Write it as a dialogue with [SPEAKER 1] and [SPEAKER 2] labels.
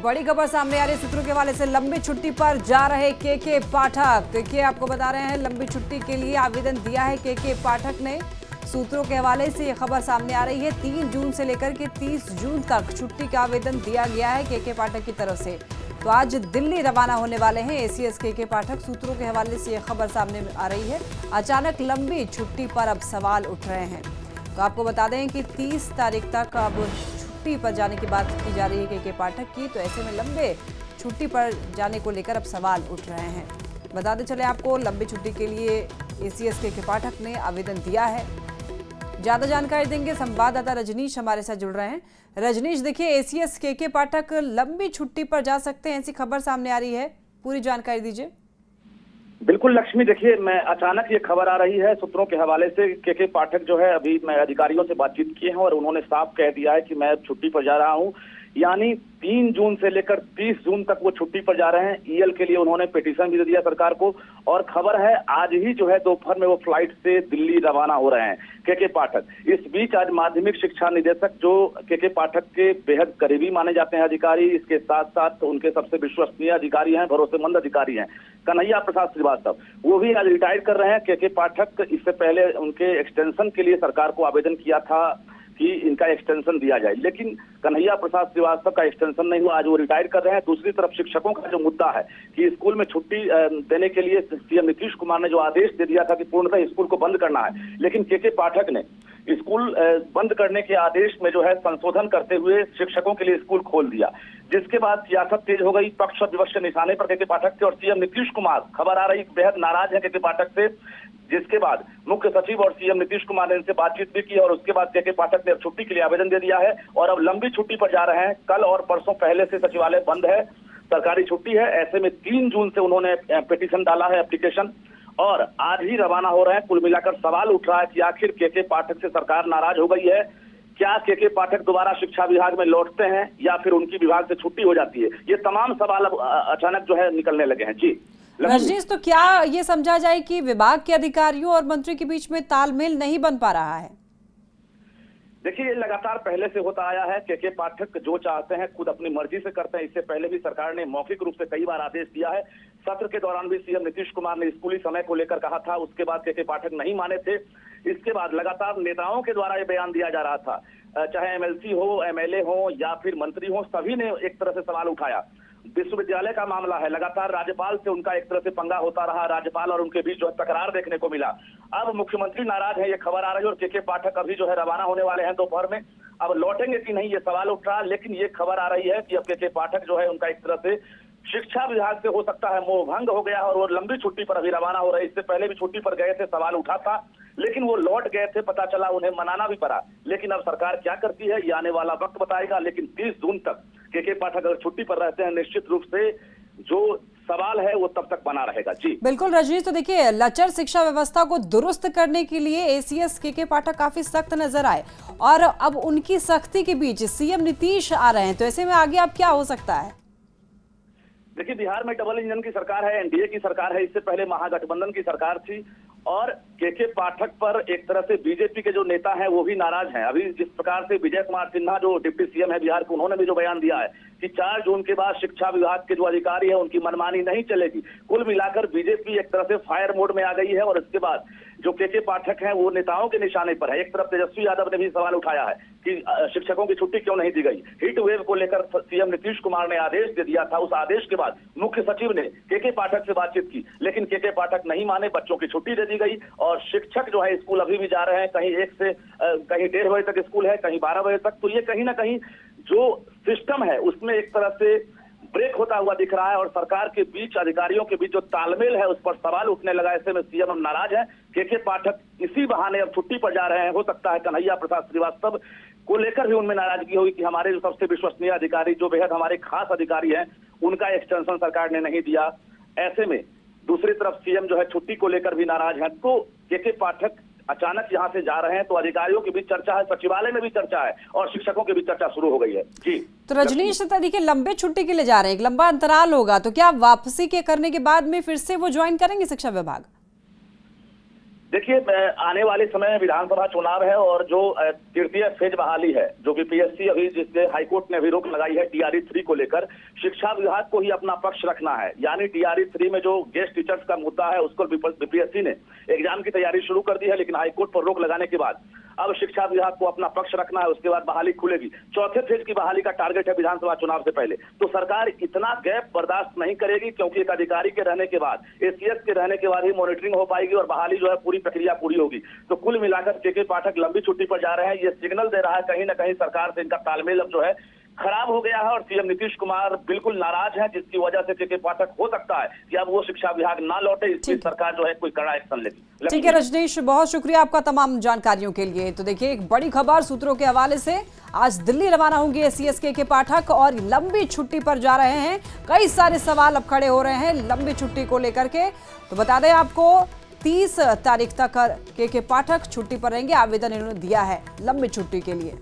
[SPEAKER 1] बड़ी खबर सामने आ रही है सूत्रों के हवाले से। लंबी छुट्टी पर जा रहे के पाठक, देखिए आपको बता रहे हैं लंबी छुट्टी के लिए आवेदन दिया है के पाठक ने। सूत्रों के हवाले से ये खबर सामने आ रही है। 3 जून से लेकर के 30 जून तक छुट्टी का आवेदन दिया गया है के पाठक की तरफ से। तो आज दिल्ली रवाना होने वाले हैं एसीएस के पाठक। सूत्रों के हवाले से ये खबर सामने आ रही है। अचानक लंबी छुट्टी पर अब सवाल उठ रहे हैं। तो आपको बता दें कि 30 तारीख तक अब छुट्टी पर जाने की बात की जा रही है के पाठक की। तो ऐसे में लंबे छुट्टी पर जाने को लेकर अब सवाल उठ रहे हैं। बताते चले आपको, लंबी छुट्टी के लिए एसीएस के पाठक ने आवेदन दिया है। ज्यादा जानकारी देंगे संवाददाता रजनीश हमारे साथ जुड़ रहे हैं। रजनीश, देखिए एसीएस के पाठक लंबी छुट्टी पर जा सकते हैं, ऐसी खबर सामने आ रही है, पूरी जानकारी दीजिए।
[SPEAKER 2] बिल्कुल लक्ष्मी, देखिए मैं अचानक ये खबर आ रही है सूत्रों के हवाले से। के पाठक जो है, अभी मैं अधिकारियों से बातचीत किए हैं और उन्होंने साफ कह दिया है कि मैं छुट्टी पर जा रहा हूं। यानी 3 जून से लेकर 30 जून तक वो छुट्टी पर जा रहे हैं। ईएल के लिए उन्होंने पिटीशन भी दे दिया सरकार को। और खबर है आज ही जो है दोपहर में वो फ्लाइट से दिल्ली रवाना हो रहे हैं के पाठक। इस बीच आज माध्यमिक शिक्षा निदेशक जो के पाठक के बेहद करीबी माने जाते हैं अधिकारी, इसके साथ साथ उनके सबसे विश्वसनीय अधिकारी हैं, भरोसेमंद अधिकारी हैं, कन्हैया प्रसाद श्रीवास्तव, वो भी आज रिटायर कर रहे हैं। के पाठक इससे पहले उनके एक्सटेंशन के लिए सरकार को आवेदन किया था कि इनका एक्सटेंशन दिया जाए, लेकिन कन्हैया प्रसाद श्रीवास्तव का एक्सटेंशन नहीं हुआ। आज वो रिटायर कर रहे हैं। दूसरी तरफ शिक्षकों का जो मुद्दा है कि स्कूल में छुट्टी देने के लिए सीएम नीतीश कुमार ने जो आदेश दे दिया था कि पूर्णतः स्कूल को बंद करना है, लेकिन के पाठक ने स्कूल बंद करने के आदेश में जो है संशोधन करते हुए शिक्षकों के लिए स्कूल खोल दिया, जिसके बाद सियासत तेज हो गई। पक्ष और विपक्ष के निशाने पर के पाठक थे और सीएम नीतीश कुमार, खबर आ रही बेहद नाराज है के पाठक से, जिसके बाद मुख्य सचिव और सीएम नीतीश कुमार ने इनसे बातचीत भी की और उसके बाद के पाठक ने छुट्टी के लिए आवेदन दे दिया है और अब लंबी छुट्टी पर जा रहे हैं। कल और परसों पहले से सचिवालय बंद है, सरकारी छुट्टी है। ऐसे में 3 जून से उन्होंने पिटीशन डाला है, एप्लीकेशन, और आज ही रवाना हो रहे हैं। कुल मिलाकर सवाल उठ रहा है कि आखिर के पाठक से सरकार नाराज हो गई है, क्या के पाठक दोबारा शिक्षा विभाग में लौटते हैं या फिर उनकी विभाग से छुट्टी हो जाती है? ये तमाम सवाल अब अचानक जो है निकलने लगे हैं। जी
[SPEAKER 1] रजनीश, तो क्या ये समझा जाए कि विभाग के अधिकारियों और मंत्री के बीच में तालमेल नहीं बन पा रहा है?
[SPEAKER 2] देखिए, ये लगातार पहले से होता आया है। के पाठक जो चाहते हैं खुद अपनी मर्जी से करते हैं। इससे पहले भी सरकार ने मौखिक रूप से कई बार आदेश दिया है। सत्र के दौरान भी सीएम नीतीश कुमार ने स्कूली समय को लेकर कहा था, उसके बाद के पाठक नहीं माने थे। इसके बाद लगातार नेताओं के द्वारा ये बयान दिया जा रहा था, चाहे एमएलसी हो, एमएलए हो या फिर मंत्री हो, सभी ने एक तरह से सवाल उठाया। विश्वविद्यालय का मामला है, लगातार राज्यपाल से उनका एक तरह से पंगा होता रहा, राज्यपाल और उनके बीच जो है तकरार देखने को मिला। अब मुख्यमंत्री नाराज है, ये खबर आ रही है और के पाठक अभी जो है रवाना होने वाले हैं दोपहर में। अब लौटेंगे कि नहीं ये सवाल उठ रहा है, लेकिन ये खबर आ रही है कि अब के पाठक जो है उनका एक तरह से शिक्षा विभाग से हो सकता है मोह भंग हो गया और वो लंबी छुट्टी पर अभी रवाना हो रहे। इससे पहले भी छुट्टी पर गए थे, सवाल उठा था, लेकिन वो लौट गए थे, पता चला उन्हें मनाना भी पड़ा। लेकिन अब सरकार क्या करती है ये आने वाला वक्त बताएगा। लेकिन 30 जून तक के पाठक अगर छुट्टी पर रहते हैं, निश्चित रूप से जो सवाल है वो तब तक बना रहेगा। जी
[SPEAKER 1] बिल्कुल रजनीश, तो देखिए लचर शिक्षा व्यवस्था को दुरुस्त करने के लिए एसीएस के पाठक काफी सख्त नजर आए और अब उनकी सख्ती के बीच सीएम नीतीश आ रहे हैं। तो ऐसे में आगे अब क्या हो सकता है?
[SPEAKER 2] देखिए, बिहार में डबल इंजन की सरकार है, एनडीए की सरकार है। इससे पहले महागठबंधन की सरकार थी और के पाठक पर एक तरह से बीजेपी के जो नेता हैं वो भी नाराज हैं। अभी जिस प्रकार से विजय कुमार सिन्हा जो डिप्टी सीएम है बिहार के, उन्होंने भी जो बयान दिया है कि 4 जून के बाद शिक्षा विभाग के जो अधिकारी है उनकी मनमानी नहीं चलेगी। कुल मिलाकर बीजेपी एक तरह से फायर मोड में आ गई है और इसके बाद जो के पाठक हैं वो नेताओं के निशाने पर है। एक तरफ तेजस्वी यादव ने भी सवाल उठाया है कि शिक्षकों की छुट्टी क्यों नहीं दी गई। हीट वेव को लेकर सीएम नीतीश कुमार ने आदेश दे दिया था, उस आदेश के बाद मुख्य सचिव ने के पाठक से बातचीत की, लेकिन के पाठक नहीं माने, बच्चों की छुट्टी दे दी गई और शिक्षक जो है स्कूल अभी भी जा रहे हैं। कहीं 1 से कहीं 1:30 बजे तक स्कूल है, कहीं 12 बजे तक। तो ये कहीं ना कहीं जो सिस्टम है उसमें एक तरह से ब्रेक होता हुआ दिख रहा है और सरकार के बीच, अधिकारियों के बीच जो तालमेल है उस पर सवाल उठने लगा। ऐसे में सीएम अब नाराज है। के पाठक इसी बहाने अब छुट्टी पर जा रहे हैं। हो सकता है कन्हैया प्रसाद श्रीवास्तव को लेकर भी उनमें नाराजगी होगी कि हमारे जो सबसे विश्वसनीय अधिकारी, जो बेहद हमारे खास अधिकारी हैं, उनका एक्सटेंशन सरकार ने नहीं दिया। ऐसे में दूसरी तरफ सीएम जो है छुट्टी को लेकर भी नाराज है। तो के पाठक अचानक यहाँ से जा रहे हैं तो अधिकारियों के बीच चर्चा है, सचिवालय में भी चर्चा है और शिक्षकों के बीच चर्चा शुरू हो गई है। जी
[SPEAKER 1] तो रजनीश, देखिए लंबे छुट्टी के लिए जा रहे हैं, एक लंबा अंतराल होगा, तो क्या वापसी के करने के बाद में फिर से वो ज्वाइन करेंगे शिक्षा विभाग?
[SPEAKER 2] देखिए, आने वाले समय में विधानसभा चुनाव है और जो तृतीय फेज बहाली है, जो कि पीएससी अभी जिससे हाईकोर्ट ने अभी रोक लगाई है टीआरई 3 को लेकर, शिक्षा विभाग को ही अपना पक्ष रखना है। यानी टीआरई 3 में जो गेस्ट टीचर्स का मुद्दा है उसको बीपीएससी ने एग्जाम की तैयारी शुरू कर दी है, लेकिन हाईकोर्ट पर रोक लगाने के बाद अब शिक्षा विभाग को अपना पक्ष रखना है। उसके बाद बहाली खुलेगी। चौथे फेज की बहाली का टारगेट है विधानसभा चुनाव से पहले। तो सरकार इतना गैप बर्दाश्त नहीं करेगी, क्योंकि एक अधिकारी के रहने के बाद, एसीएस के रहने के बाद ही मॉनिटरिंग हो पाएगी और बहाली जो है पूरी प्रक्रिया पूरी होगी। तो कुल मिलाकर के पाठक लंबी छुट्टी पर जा रहे हैं। ये सिग्नल दे रहा है कहीं ना कहीं सरकार से इनका तालमेल अब जो है खराब हो गया है और सीएम नीतीश कुमार बिल्कुल नाराज हैं, जिसकी वजह से के पाठक हो सकता है कि अब वो शिक्षा विभाग ना लौटे, इसलिए सरकार जो है कोई कड़ा एक्शन लेगी।
[SPEAKER 1] ठीक है रजनीश, बहुत शुक्रिया आपका तमाम जानकारियों के लिए। तो देखिए, एक बड़ी खबर सूत्रों के हवाले से, आज दिल्ली रवाना होंगे एसीएस के पाठक और लंबी छुट्टी पर जा रहे हैं। कई सारे सवाल अब खड़े हो रहे हैं लंबी छुट्टी को लेकर के। तो बता दें आपको, 30 तारीख तक के पाठक छुट्टी पर रहेंगे। आवेदन इन्होंने दिया है लंबी छुट्टी के लिए।